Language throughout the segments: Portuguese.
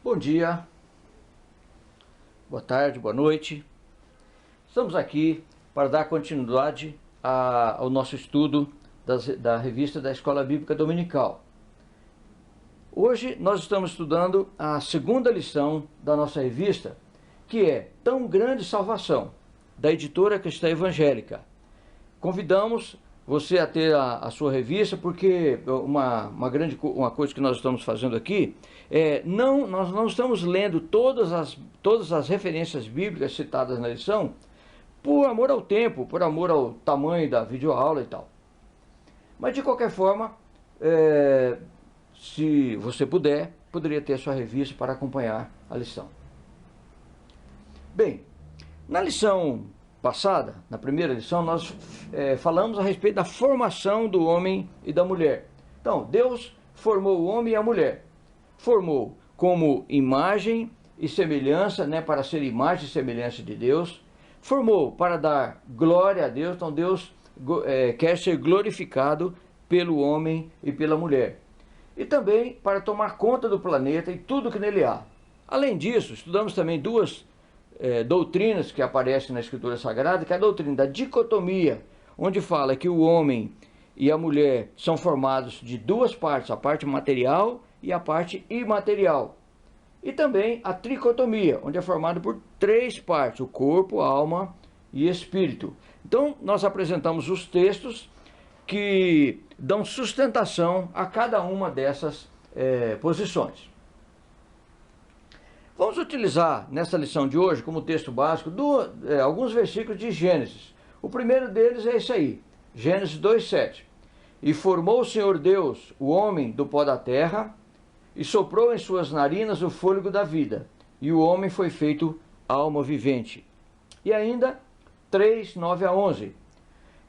Bom dia, boa tarde, boa noite. Estamos aqui para dar continuidade ao nosso estudo da revista da Escola Bíblica Dominical. Hoje nós estamos estudando a segunda lição da nossa revista, que é Tão Grande Salvação, da editora Cristã Evangélica. Convidamos você a ter a sua revista, porque uma coisa que nós estamos fazendo aqui nós não estamos lendo todas as referências bíblicas citadas na lição por amor ao tempo, por amor ao tamanho da videoaula e tal. Mas de qualquer forma, se você poderia ter a sua revista para acompanhar a lição. Bem, na lição passada, na primeira lição, nós falamos a respeito da formação do homem e da mulher. Então, Deus formou o homem e a mulher. Formou como imagem e semelhança, para ser imagem e semelhança de Deus. Formou para dar glória a Deus. Então, Deus quer ser glorificado pelo homem e pela mulher. E também para tomar conta do planeta e tudo que nele há. Além disso, estudamos também duas doutrinas que aparecem na Escritura Sagrada, que é a doutrina da dicotomia, onde fala que o homem e a mulher são formados de duas partes, a parte material e a parte imaterial. E também a tricotomia, onde é formado por três partes, o corpo, a alma e espírito. Então, nós apresentamos os textos que dão sustentação a cada uma dessas posições. Vamos utilizar nessa lição de hoje, como texto básico, alguns versículos de Gênesis. O primeiro deles é esse aí, Gênesis 2:7. E formou o Senhor Deus o homem do pó da terra, e soprou em suas narinas o fôlego da vida, e o homem foi feito alma vivente. E ainda 3:9-11.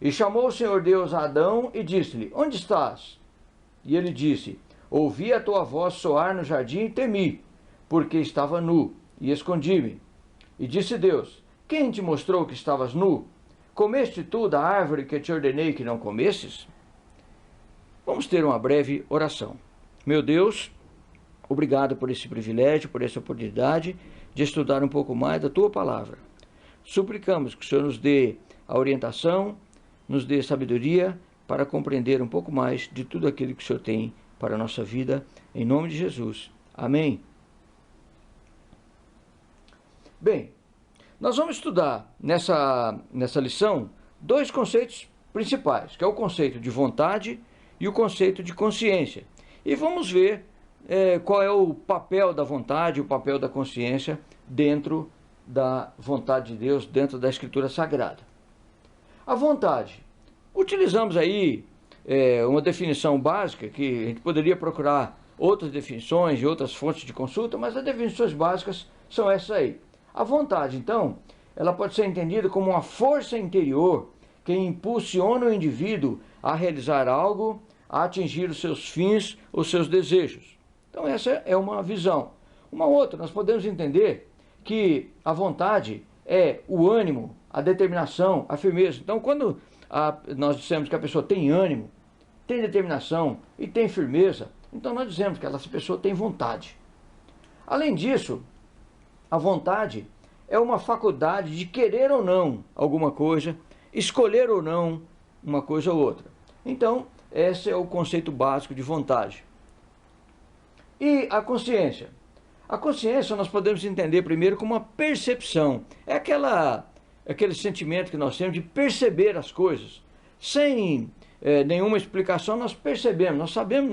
E chamou o Senhor Deus a Adão e disse-lhe: Onde estás? E ele disse: Ouvi a tua voz soar no jardim e temi, porque estava nu, e escondi-me. E disse Deus: Quem te mostrou que estavas nu? Comeste tu da árvore que te ordenei que não comesses? Vamos ter uma breve oração. Meu Deus, obrigado por esse privilégio, por essa oportunidade de estudar um pouco mais da tua palavra. Suplicamos que o Senhor nos dê a orientação, nos dê sabedoria para compreender um pouco mais de tudo aquilo que o Senhor tem para a nossa vida. Em nome de Jesus. Amém. Bem, nós vamos estudar nessa lição dois conceitos principais, que é o conceito de vontade e o conceito de consciência. E vamos ver qual é o papel da vontade e o papel da consciência dentro da vontade de Deus, dentro da Escritura Sagrada. A vontade. Utilizamos aí uma definição básica, que a gente poderia procurar outras definições e outras fontes de consulta, mas as definições básicas são essas aí. A vontade, então, ela pode ser entendida como uma força interior que impulsiona o indivíduo a realizar algo, a atingir os seus fins ou seus desejos. Então essa é uma visão. Uma outra, nós podemos entender que a vontade é o ânimo, a determinação, a firmeza. Então quando nós dissemos que a pessoa tem ânimo, tem determinação e tem firmeza, então nós dizemos que essa pessoa tem vontade. Além disso, a vontade é uma faculdade de querer ou não alguma coisa, escolher ou não uma coisa ou outra. Então, esse é o conceito básico de vontade. E a consciência? A consciência nós podemos entender primeiro como uma percepção. É aquele sentimento que nós temos de perceber as coisas. Sem nenhuma explicação, nós percebemos, nós sabemos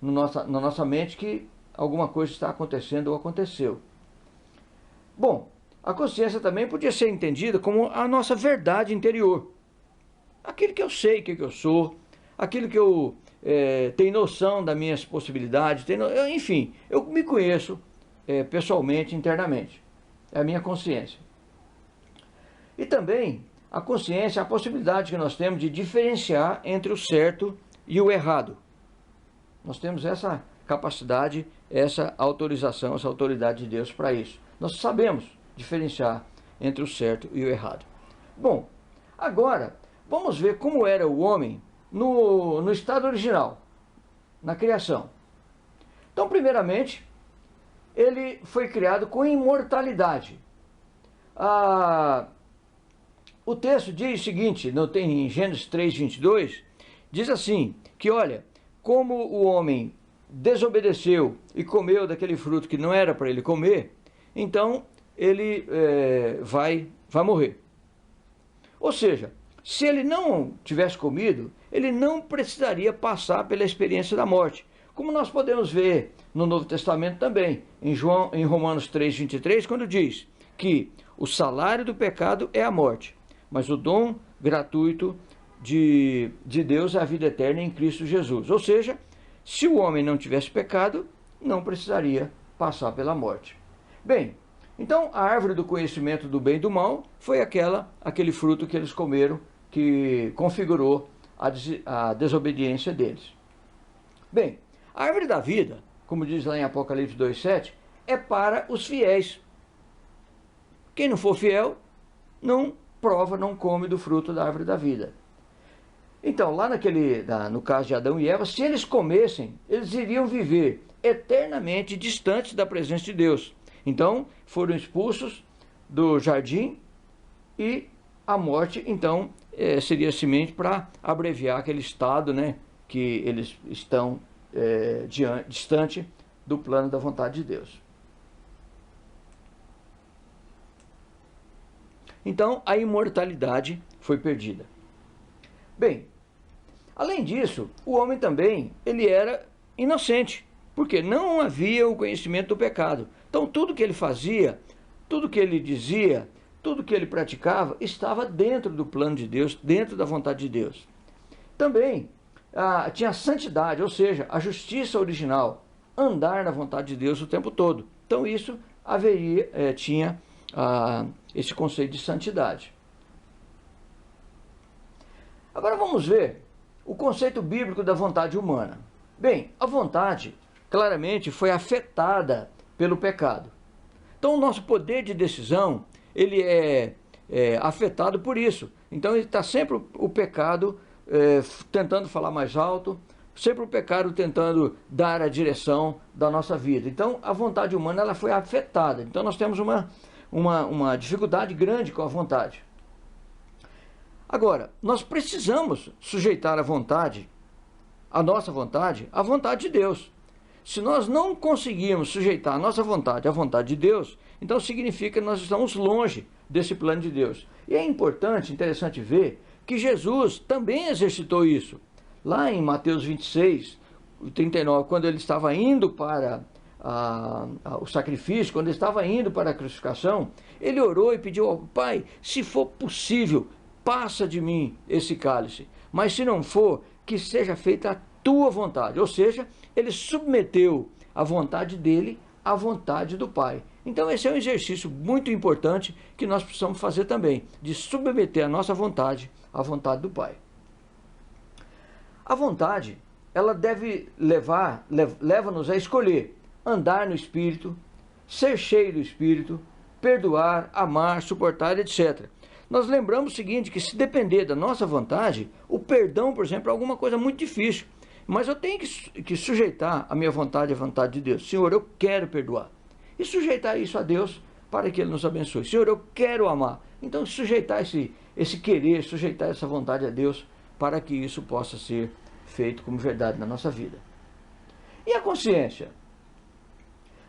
na nossa mente que alguma coisa está acontecendo ou aconteceu. Bom, a consciência também podia ser entendida como a nossa verdade interior. Aquilo que eu sei, que eu sou, aquilo que eu tenho noção das minhas possibilidades, enfim, eu me conheço pessoalmente, internamente. É a minha consciência. E também a consciência é a possibilidade que nós temos de diferenciar entre o certo e o errado. Nós temos essa capacidade, essa autorização, essa autoridade de Deus para isso. Nós sabemos diferenciar entre o certo e o errado. Bom, agora vamos ver como era o homem no estado original, na criação. Então, primeiramente, ele foi criado com imortalidade. O texto diz o seguinte, em Gênesis 3:22, diz assim, que olha, como o homem desobedeceu e comeu daquele fruto que não era para ele comer, então ele vai morrer. Ou seja, se ele não tivesse comido, ele não precisaria passar pela experiência da morte. Como nós podemos ver no Novo Testamento também, em Romanos 3:23, quando diz que o salário do pecado é a morte, mas o dom gratuito de Deus é a vida eterna em Cristo Jesus. Ou seja, se o homem não tivesse pecado, não precisaria passar pela morte. Bem, então a árvore do conhecimento do bem e do mal foi aquele fruto que eles comeram, que configurou a desobediência deles. Bem, a árvore da vida, como diz lá em Apocalipse 2:7, é para os fiéis. Quem não for fiel, não prova, não come do fruto da árvore da vida. Então, lá no caso de Adão e Eva, se eles comessem, eles iriam viver eternamente distantes da presença de Deus. Então, foram expulsos do jardim e a morte, então, seria simplesmente para abreviar aquele estado, né, que eles estão distante do plano da vontade de Deus. Então, a imortalidade foi perdida. Bem, além disso, o homem também, ele era inocente, porque não havia o conhecimento do pecado. Então, tudo que ele fazia, tudo que ele dizia, tudo que ele praticava, estava dentro do plano de Deus, dentro da vontade de Deus. Também tinha a santidade, ou seja, a justiça original, andar na vontade de Deus o tempo todo. Então, isso tinha esse conceito de santidade. Agora vamos ver o conceito bíblico da vontade humana. Bem, a vontade claramente foi afetada pelo pecado. Então o nosso poder de decisão, ele é afetado por isso. Então ele está sempre o pecado tentando falar mais alto, sempre o pecado tentando dar a direção da nossa vida. Então a vontade humana ela foi afetada. Então nós temos uma dificuldade grande com a vontade. Agora, nós precisamos sujeitar a nossa vontade, à vontade de Deus. Se nós não conseguirmos sujeitar a nossa vontade à vontade de Deus, então significa que nós estamos longe desse plano de Deus. E é interessante ver que Jesus também exercitou isso. Lá em Mateus 26:39, quando ele estava indo para o sacrifício, quando ele estava indo para a crucificação, ele orou e pediu ao Pai, se for possível, passa de mim esse cálice, mas se não for, que seja feita a tua vontade. Ou seja, ele submeteu a vontade dele à vontade do Pai. Então esse é um exercício muito importante que nós precisamos fazer também, de submeter a nossa vontade à vontade do Pai. A vontade, ela leva-nos a escolher andar no Espírito, ser cheio do Espírito, perdoar, amar, suportar, etc. Nós lembramos o seguinte, que se depender da nossa vontade, o perdão, por exemplo, é alguma coisa muito difícil. Mas eu tenho que sujeitar a minha vontade à vontade de Deus. Senhor, eu quero perdoar. E sujeitar isso a Deus para que Ele nos abençoe. Senhor, eu quero amar. Então, sujeitar esse querer, sujeitar essa vontade a Deus para que isso possa ser feito como verdade na nossa vida. E a consciência?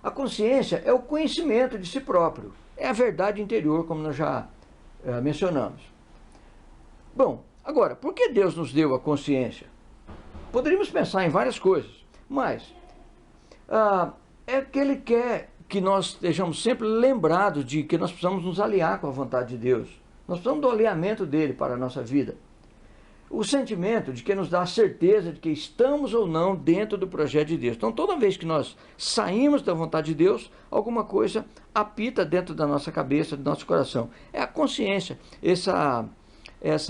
A consciência é o conhecimento de si próprio. É a verdade interior, como nós já mencionamos. Bom, agora, por que Deus nos deu a consciência? Poderíamos pensar em várias coisas, mas é que Ele quer que nós estejamos sempre lembrados de que nós precisamos nos aliar com a vontade de Deus. Nós precisamos do alinhamento dele para a nossa vida. O sentimento de que nos dá a certeza de que estamos ou não dentro do projeto de Deus. Então, toda vez que nós saímos da vontade de Deus, alguma coisa apita dentro da nossa cabeça, do nosso coração. É a consciência, essa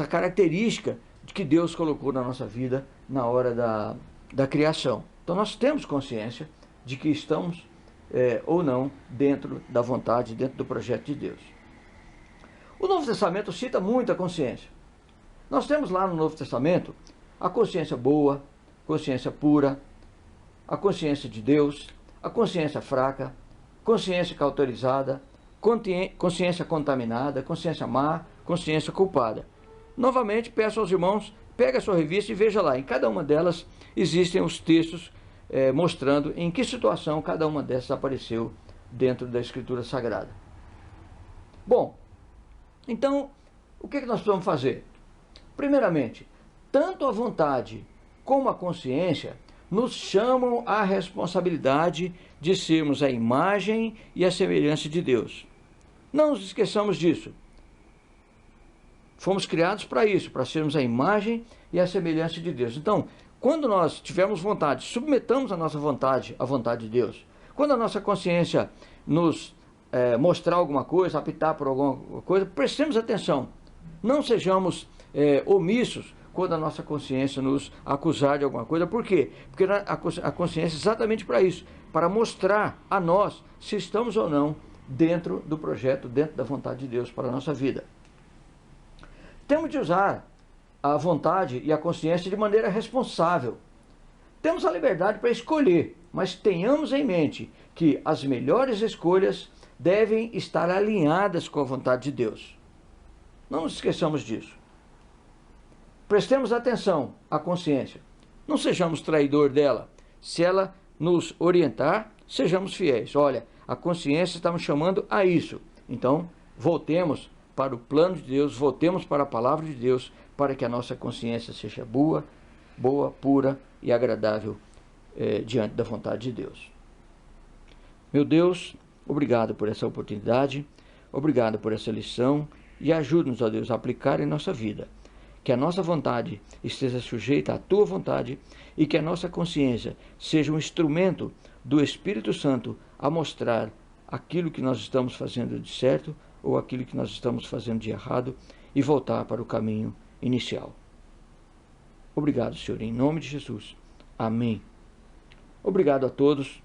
característica de que Deus colocou na nossa vida na hora da criação. Então, nós temos consciência de que estamos ou não dentro da vontade, dentro do projeto de Deus. O Novo Testamento cita muito a consciência. Nós temos lá no Novo Testamento a consciência boa, consciência pura, a consciência de Deus, a consciência fraca, consciência cauterizada, consciência contaminada, consciência má, consciência culpada. Novamente, peço aos irmãos, pega a sua revista e veja lá. Em cada uma delas existem os textos mostrando em que situação cada uma dessas apareceu dentro da Escritura Sagrada. Bom, então, o que nós precisamos fazer? Primeiramente, tanto a vontade como a consciência nos chamam à responsabilidade de sermos a imagem e a semelhança de Deus. Não nos esqueçamos disso. Fomos criados para isso, para sermos a imagem e a semelhança de Deus. Então, quando nós tivermos vontade, submetamos a nossa vontade à vontade de Deus. Quando a nossa consciência nos mostrar alguma coisa, apitar por alguma coisa, prestemos atenção. Não sejamos omissos quando a nossa consciência nos acusar de alguma coisa. Por quê? Porque a consciência é exatamente para isso, para mostrar a nós se estamos ou não dentro do projeto, dentro da vontade de Deus para a nossa vida. Temos de usar a vontade e a consciência de maneira responsável. Temos a liberdade para escolher, mas tenhamos em mente que as melhores escolhas devem estar alinhadas com a vontade de Deus. Não nos esqueçamos disso. Prestemos atenção à consciência. Não sejamos traidor dela. Se ela nos orientar, sejamos fiéis. Olha, a consciência está nos chamando a isso. Então, voltemos para o plano de Deus, voltemos para a palavra de Deus, para que a nossa consciência seja boa, pura e agradável diante da vontade de Deus. Meu Deus, obrigado por essa oportunidade, obrigado por essa lição e ajude-nos, ó Deus, a aplicar em nossa vida. Que a nossa vontade esteja sujeita à Tua vontade e que a nossa consciência seja um instrumento do Espírito Santo a mostrar aquilo que nós estamos fazendo de certo ou aquilo que nós estamos fazendo de errado e voltar para o caminho inicial. Obrigado, Senhor, em nome de Jesus. Amém. Obrigado a todos.